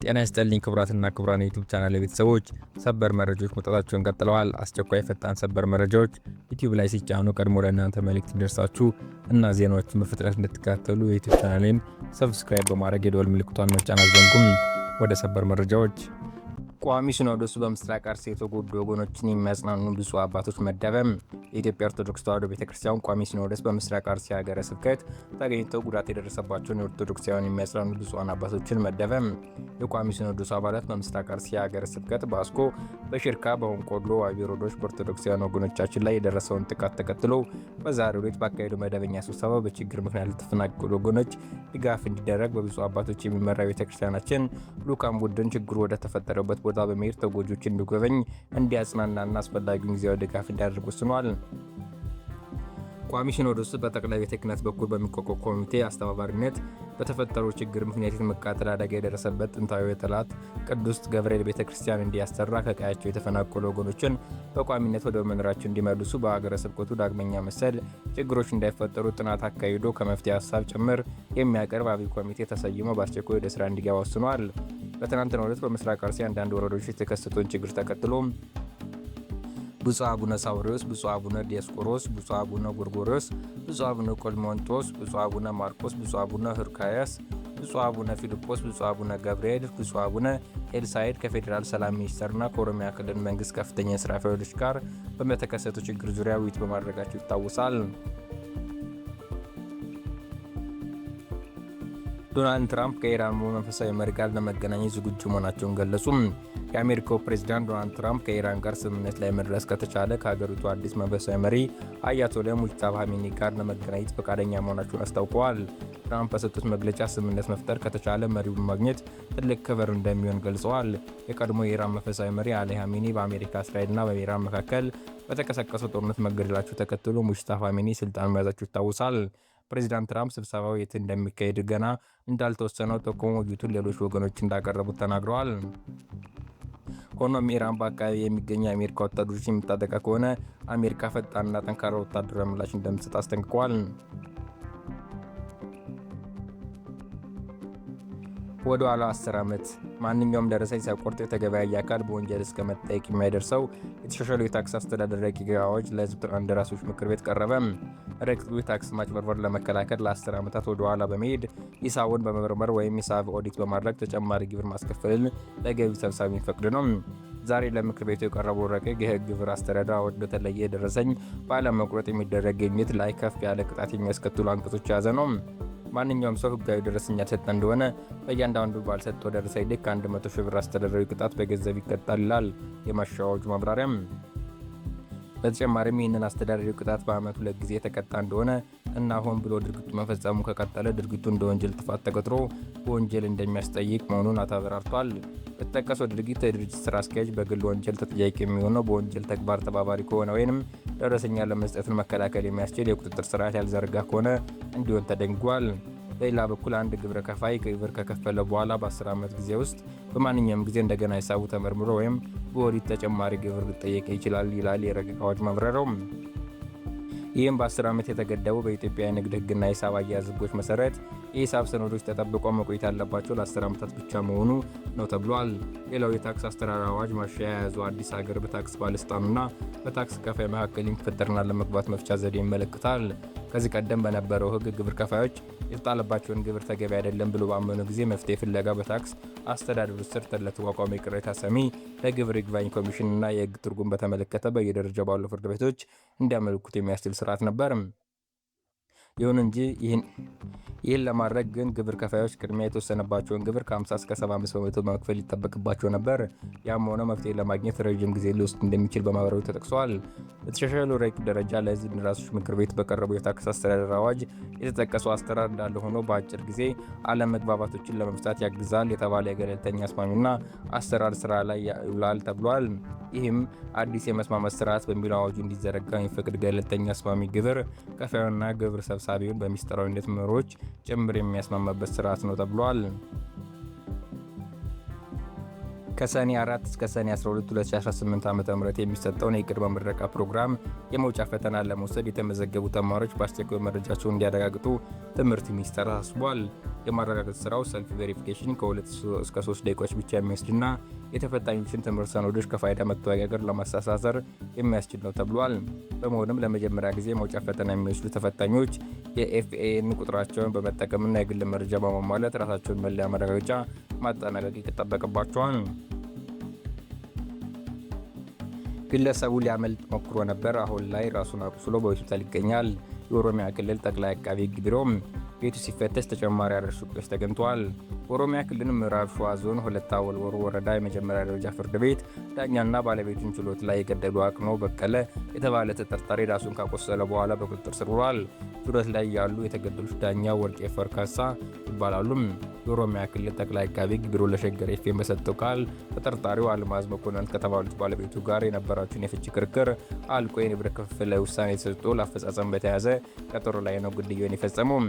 ጤና ይስጥልኝ ክቡራትና ክቡራን የዩቲዩብ ቻናል ቤተሰቦች፣ ሰበር መረጃዎች መውጣታቸውን ቀጥለዋል። አስቸኳይ ፈጣን ሰበር መረጃዎች ዩቲዩብ ላይ ሲጫኑ ቀድሞ ለእናንተ መልእክት እንዲደርሳችሁ እና ዜናዎችን በፍጥነት እንድትከታተሉ የዩቲዩብ ቻናሌን ሰብስክራይብ በማድረግ የደወል ምልክቷን መጫን አትዘንጉም። ወደ ሰበር መረጃዎች። ቋሚ ሲኖዶሱ በምስራቅ አርሲ የተጎዱ ወገኖችን የሚያጽናኑ ብፁዕ አባቶች መደበ። የኢትዮጵያ ኦርቶዶክስ ተዋሕዶ ቤተክርስቲያን ቋሚ ሲኖዶስ በምስራቅ አርሲ ሀገረ ስብከት ተገኝተው ጉዳት የደረሰባቸውን የኦርቶዶክሳውያን የሚያጽናኑ ብፁዓን አባቶችን መደበ። የቋሚ ሲኖዶሱ አባላት በምስራቅ አርሲ ሀገረ ስብከት በአስኮ፣ በሽርካ፣ በሆንቆሎ፣ ዋቢ ሮዶች በኦርቶዶክሳውያን ወገኖቻችን ላይ የደረሰውን ጥቃት ተከትሎ በዛሬው ዕለት ባካሄዱ መደበኛ ስብሰባ በችግር ምክንያት ለተፈናቀሉ ወገኖች ድጋፍ እንዲደረግ በብፁዕ አባቶች የሚመራ ቤተክርስቲያናችን ልዑካን ቡድን ችግሩ ወደ ተፈጠረበት ቦታ በመሄድ ተጎጆችን እንዲጎበኝ፣ እንዲያጽናናና አስፈላጊውን ጊዜያዊ ድጋፍ እንዲያደርግ ወስኗል። ቋሚ ሲኖዶሱ በጠቅላይ ቤተ ክህነት በኩል በሚቋቋም ኮሚቴ አስተባባሪነት በተፈጠረው ችግር ምክንያት የመቃጠል አደጋ የደረሰበት ጥንታዊ የጠላት ቅዱስ ገብርኤል ቤተ ክርስቲያን እንዲያሰራ፣ ከቀያቸው የተፈናቀሉ ወገኖችን በቋሚነት ወደ መኖሪያቸው እንዲመልሱ፣ በሀገረ ስብከቱ ዳግመኛ መሰል ችግሮች እንዳይፈጠሩ ጥናት አካሂዶ ከመፍትሄ ሀሳብ ጭምር የሚያቀርብ አብይ ኮሚቴ ተሰይሞ በአስቸኳይ ወደ ስራ እንዲገባ ወስኗል። በትናንትናው ዕለት በምስራቅ አርሲ አንዳንድ ወረዳዎች የተከሰተውን ችግር ተከትሎ ብፁዕ አቡነ ሳውሪዎስ፣ ብፁዕ አቡነ ዲዮስቆሮስ፣ ብፁዕ አቡነ ጎርጎርዮስ፣ ብፁዕ አቡነ ቆልሞንጦስ፣ ብፁዕ አቡነ ማርቆስ፣ ብፁዕ አቡነ ህርካያስ፣ ብፁዕ አቡነ ፊልጶስ፣ ብፁዕ አቡነ ገብርኤል፣ ብፁዕ አቡነ ኤልሳይድ ከፌዴራል ሰላም ሚኒስቴርና ከኦሮሚያ ክልል መንግስት ከፍተኛ የስራ ኃላፊዎች ጋር በተከሰቱ ችግር ዙሪያ ውይይት በማድረጋቸው ይታወሳል። ዶናልድ ትራምፕ ከኢራን መንፈሳዊ መሪ ጋር ለመገናኘት ዝግጁ መሆናቸውን ገለጹ። የአሜሪካው ፕሬዝዳንት ዶናልድ ትራምፕ ከኢራን ጋር ስምምነት ላይ መድረስ ከተቻለ ከሀገሪቱ አዲስ መንፈሳዊ መሪ አያቶላ ሙጅተባ ኻሜኒ ጋር ለመገናኘት ፈቃደኛ መሆናቸውን አስታውቀዋል። ትራምፕ በሰጡት መግለጫ ስምምነት መፍጠር ከተቻለ መሪውን ማግኘት ትልቅ ክብር እንደሚሆን ገልጸዋል። የቀድሞ የኢራን መንፈሳዊ መሪ አሊ ኻሜኒ በአሜሪካ፣ እስራኤልና በኢራን መካከል በተቀሰቀሰው ጦርነት መገደላቸው ተከትሎ ሙጅተባ ኻሜኒ ስልጣን መያዛቸው ይታወሳል። ፕሬዚዳንት ትራምፕ ስብሰባው የት እንደሚካሄድ ገና እንዳልተወሰነው ጠቁሞ ውይይቱን ሌሎች ወገኖች እንዳቀረቡት ተናግረዋል። ሆኖም ኢራን በአካባቢ የሚገኙ የአሜሪካ ወታደሮች የምታጠቃ ከሆነ አሜሪካ ፈጣንና ጠንካራ ወታደራዊ ምላሽ እንደምትሰጥ አስጠንቅቀዋል። ወደ ኋላ 10 ዓመት ማንኛውም ደረሰኝ ሳይቆርጥ የተገበያየ አካል በወንጀል እስከ መጠየቅ የሚያደርሰው የተሻሻለው የታክስ አስተዳደር ረቂቅ አዋጅ ለሕዝብ እንደራሴዎች ምክር ቤት ቀረበ። ረቂቁ የታክስ ማጭበርበር ለመከላከል ለ10 ዓመታት ወደ ኋላ በመሄድ ሂሳቡን በመመርመር ወይም ሂሳብ ኦዲት በማድረግ ተጨማሪ ግብር ማስከፈልን ለገቢ ሰብሳቢ የሚፈቅድ ነው። ዛሬ ለምክር ቤቱ የቀረበው ረቂቅ የሕግ ግብር አስተዳደር አዋጅ በተለየ ደረሰኝ ባለመቁረጥ የሚደረግ ግኝት ላይ ከፍ ያለ ቅጣት የሚያስከትሉ አንቀጾች የያዘ ነው። ማንኛውም ሰው ህጋዊ ደረሰኝ ያልሰጠ እንደሆነ በእያንዳንዱ ባልሰጠው ደረሰኝ ልክ 100 ሺህ ብር አስተዳደራዊ ቅጣት በገንዘብ ይቀጣል ይላል የማሻሻያው ማብራሪያም። በተጨማሪም ይህንን አስተዳደራዊ ቅጣት በዓመት 2 ጊዜ የተቀጣ እንደሆነ እና ሆን ብሎ ድርጊቱ መፈጸሙ ከቀጠለ ድርጊቱ እንደ ወንጀል ጥፋት ተቆጥሮ በወንጀል እንደሚያስጠይቅ መሆኑን አብራርቷል። በተጠቀሰው ድርጊት የድርጅት ስራ አስኪያጅ በግል ወንጀል ተጠያቂ የሚሆነው በወንጀል ተግባር ተባባሪ ከሆነ ወይም ደረሰኛ ለመስጠትን መከላከል የሚያስችል የቁጥጥር ስርዓት ያልዘረጋ ከሆነ እንዲሆን ተደንግጓል። በሌላ በኩል አንድ ግብር ከፋይ ግብር ከከፈለ በኋላ በ10 ዓመት ጊዜ ውስጥ በማንኛውም ጊዜ እንደገና ሂሳቡ ተመርምሮ ወይም በኦዲት ተጨማሪ ግብር ሊጠየቅ ይችላል ይላል የረቂቅ አዋጅ ማብራሪያው። ይህም በ10 ዓመት የተገደበው በኢትዮጵያ የንግድ ህግና ሂሳብ አያያዝ ህጎች መሰረት የሂሳብ ሰነዶች ተጠብቀው መቆየት ያለባቸው ለ10 ዓመታት ብቻ መሆኑ ነው ተብሏል። ሌላው የታክስ አስተዳደር አዋጅ ማሻሻያ የያዘው አዲስ ሀገር በታክስ ባለስልጣኑና በታክስ ከፋይ መካከል የሚፈጠርና ለመግባት መፍቻ ዘዴ ይመለከታል። ከዚህ ቀደም በነበረው ህግ ግብር ከፋዮች የተጣለባቸውን ግብር ተገቢ አይደለም ብሎ ባመኑ ጊዜ መፍትሄ ፍለጋ በታክስ አስተዳደሩ ስር ለተቋቋመ የቅሬታ ሰሚ ለግብር ይግባኝ ኮሚሽን እና የህግ ትርጉም በተመለከተ በየደረጃው ባሉ ፍርድ ቤቶች እንዲያመለክቱ የሚያስችል ስርዓት ነበር። ይሁን እንጂ ይህን ለማድረግ ግን ግብር ከፋዮች ቅድሚያ የተወሰነባቸውን ግብር ከ50 እስከ 75 በመቶ በመክፈል ይጠበቅባቸው ነበር። ያም ሆነ መፍትሄ ለማግኘት ረዥም ጊዜ ሊወስድ እንደሚችል በማብራሪያው ተጠቅሷል። በተሻሻለው ረቂቅ ደረጃ ለህዝብ እንደራሴዎች ምክር ቤት በቀረበው የታክስ አስተዳደር አዋጅ የተጠቀሰው አሰራር እንዳለ ሆኖ በአጭር ጊዜ አለመግባባቶችን ለመፍታት ያግዛል የተባለ የገለልተኛ አስማሚና አሰራር ስራ ላይ ይውላል ተብሏል። ይህም አዲስ የመስማማት ስርዓት በሚለው አዋጁ እንዲዘረጋ የሚፈቅድ ገለልተኛ አስማሚ ግብር ከፋዩና ግብር ሰብሳቢውን በሚስጥራዊነት መርሆች ጭምር የሚያስማማበት ስርዓት ነው ተብሏል። ከሰኔ 4 እስከ ሰኔ 12 2018 ዓ.ም የሚሰጠውን የቅድመ ምረቃ ፕሮግራም የመውጫ ፈተና ለመውሰድ የተመዘገቡ ተማሪዎች በአስቸኳይ መረጃቸውን እንዲያረጋግጡ ትምህርት ሚኒስቴር አሳስቧል። የማረጋገጥ ስራው ሰልፍ ቬሪፊኬሽን ከ2 እስከ 3 ደቂቃዎች ብቻ የሚወስድና የተፈታኞችን ትምህርት ሰነዶች ከፋይዳ መታወቂያ ጋር ለማስተሳሰር የሚያስችል ነው ተብሏል። በመሆኑም ለመጀመሪያ ጊዜ መውጫ ፈተና የሚወስዱ ተፈታኞች የኤፍኤን ቁጥራቸውን በመጠቀምና የግል መረጃ በማሟላት ራሳቸውን መለያ ማረጋገጫ ማጠናቀቅ ይጠበቅባቸዋል። ግለሰቡ ሊያመልጥ ሞክሮ ነበር። አሁን ላይ ራሱን አቁስሎ በሆስፒታል ይገኛል። የኦሮሚያ ክልል ጠቅላይ አቃቤ ሕግ ቢሮ ቤቱ ሲፈተሽ ተጨማሪ አዳዲስ ሱቆች ተገኝተዋል። ኦሮሚያ ክልል ምዕራብ ሸዋ ዞን ሆለታ ወልወሮ ወረዳ የመጀመሪያ ደረጃ ፍርድ ቤት ዳኛና ባለቤቱን ችሎት ላይ የገደሉ አቅነው በቀለ የተባለ ተጠርጣሪ ራሱን ካቆሰለ በኋላ በቁጥጥር ስር ውሏል። ችሎት ላይ ያሉ የተገደሉት ዳኛ ወርቄ ፈርካሳ ይባላሉ። የኦሮሚያ ክልል ጠቅላይ አቃቤ ሕግ ቢሮ ለሸገር ኤፍኤም በሰጠው ቃል ተጠርጣሪው አልማዝ መኮንን ከተባሉት ባለቤቱ ጋር የነበራቸውን የፍቺ ክርክር አልቆ የንብረት ክፍፍል ላይ ውሳኔ ተሰጥቶ ለአፈጻጸም በተያዘ ቀጠሮ ላይ ነው ግድያውን የፈጸመው።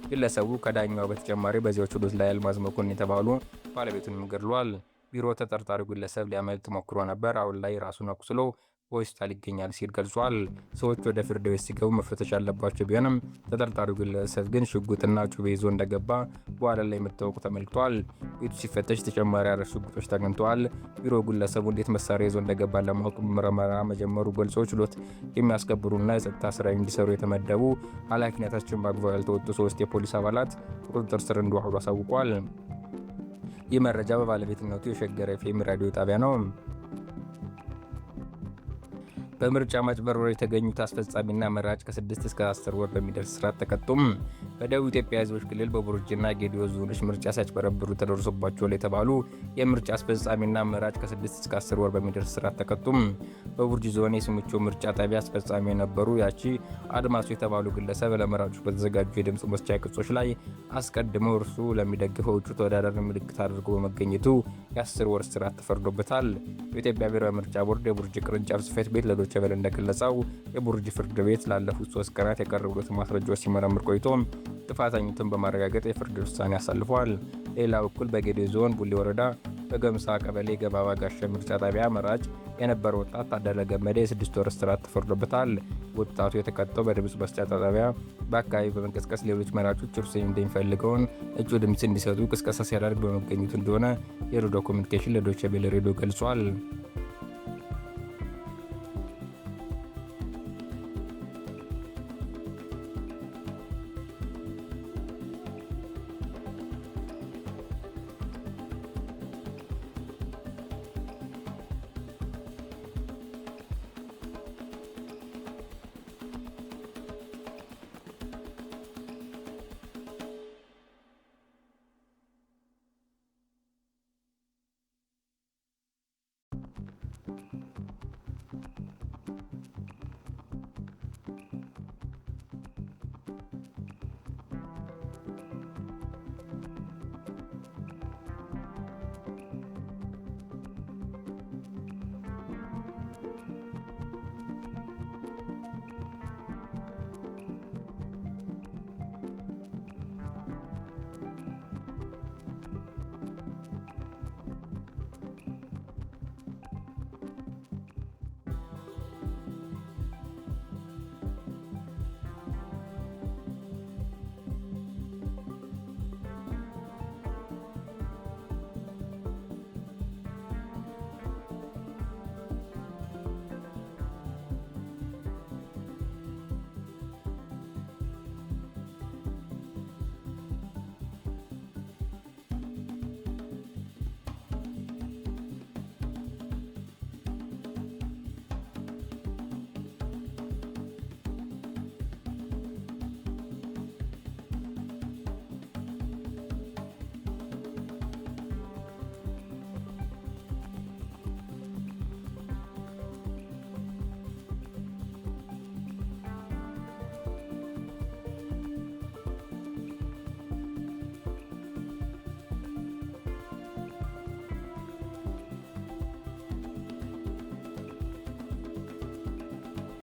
ግለሰቡ ከዳኛው በተጨማሪ በዚያው ችሎት ላይ አልማዝ መኮንን የተባሉ ባለቤቱንም ገድሏል። ቢሮ ተጠርጣሪው ግለሰብ ሊያመልጥ ሞክሮ ነበር፣ አሁን ላይ ራሱን አቁስሎ በሆስፒታል ይገኛል ሲል ገልጿል። ሰዎች ወደ ፍርድ ቤት ሲገቡ መፈተሽ ያለባቸው ቢሆንም ተጠርጣሪው ግለሰብ ግን ሽጉጥና ጩቤ ይዞ እንደገባ በኋላ ላይ መታወቁ ተመልክቷል። ቤቱ ሲፈተሽ ተጨማሪ አራት ሽጉጦች ተገኝተዋል። ቢሮ ግለሰቡ እንዴት መሳሪያ ይዞ እንደገባ ለማወቅ ምርመራ መጀመሩ ገልጾ ችሎት የሚያስከብሩና የጸጥታ ስራ እንዲሰሩ የተመደቡ ኃላፊነታቸውን በአግባቡ ያልተወጡ 3 የፖሊስ አባላት ቁጥጥር ስር እንደዋሉ አሳውቋል። ይህ መረጃ በባለቤትነቱ የሸገር ኤፍኤም ራዲዮ ጣቢያ ነው። በምርጫ ማጭበርበር የተገኙት አስፈጻሚና መራጭ ከ6 እስከ 10 ወር በሚደርስ እስራት ተቀጡም። በደቡብ ኢትዮጵያ ሕዝቦች ክልል በቡርጂና ጌዲዮ ዞኖች ምርጫ ሲያጭበረብሩ ተደርሶባቸዋል የተባሉ የምርጫ አስፈጻሚና መራጭ ከ6 እስከ 10 ወር በሚደርስ እስራት ተቀጡም። በቡርጂ ዞን የስምቾ ምርጫ ጣቢያ አስፈጻሚ የነበሩ ያቺ አድማሱ የተባሉ ግለሰብ ለመራጮች በተዘጋጁ የድምፅ መስጫ ቅጾች ላይ አስቀድመው እርሱ ለሚደግፈው እጩ ተወዳዳሪ ምልክት አድርጎ በመገኘቱ የ10 ወር እስራት ተፈርዶበታል። የኢትዮጵያ ብሔራዊ ምርጫ ቦርድ የቡርጂ ቅርንጫፍ ጽሕፈት ቤት ዶይቼ ቬለ እንደገለጸው የቡርጂ ፍርድ ቤት ላለፉት 3 ቀናት የቀረቡት ማስረጃዎች ሲመረምር ቆይቶ ጥፋተኝነትን በማረጋገጥ የፍርድ ውሳኔ አሳልፏል። ሌላ በኩል በጌዴኦ ዞን ቡሌ ወረዳ በገምሳ ቀበሌ ገባባ ጋሸ ምርጫ ጣቢያ መራጭ የነበረው ወጣት ታደለ ገመደ የ6 ወር እስራት ተፈርዶበታል። ወጣቱ የተቀጣው በድምፅ መስጫ ጣቢያ በአካባቢ በመንቀስቀስ ሌሎች መራጮች እርሱ እንደሚፈልገውን እጩ ድምፅ እንዲሰጡ ቅስቀሳ ሲያደርግ በመገኘቱ እንደሆነ የሮዶ ኮሚኒኬሽን ለዶይቼ ቬለ ሬዲዮ ገልጿል።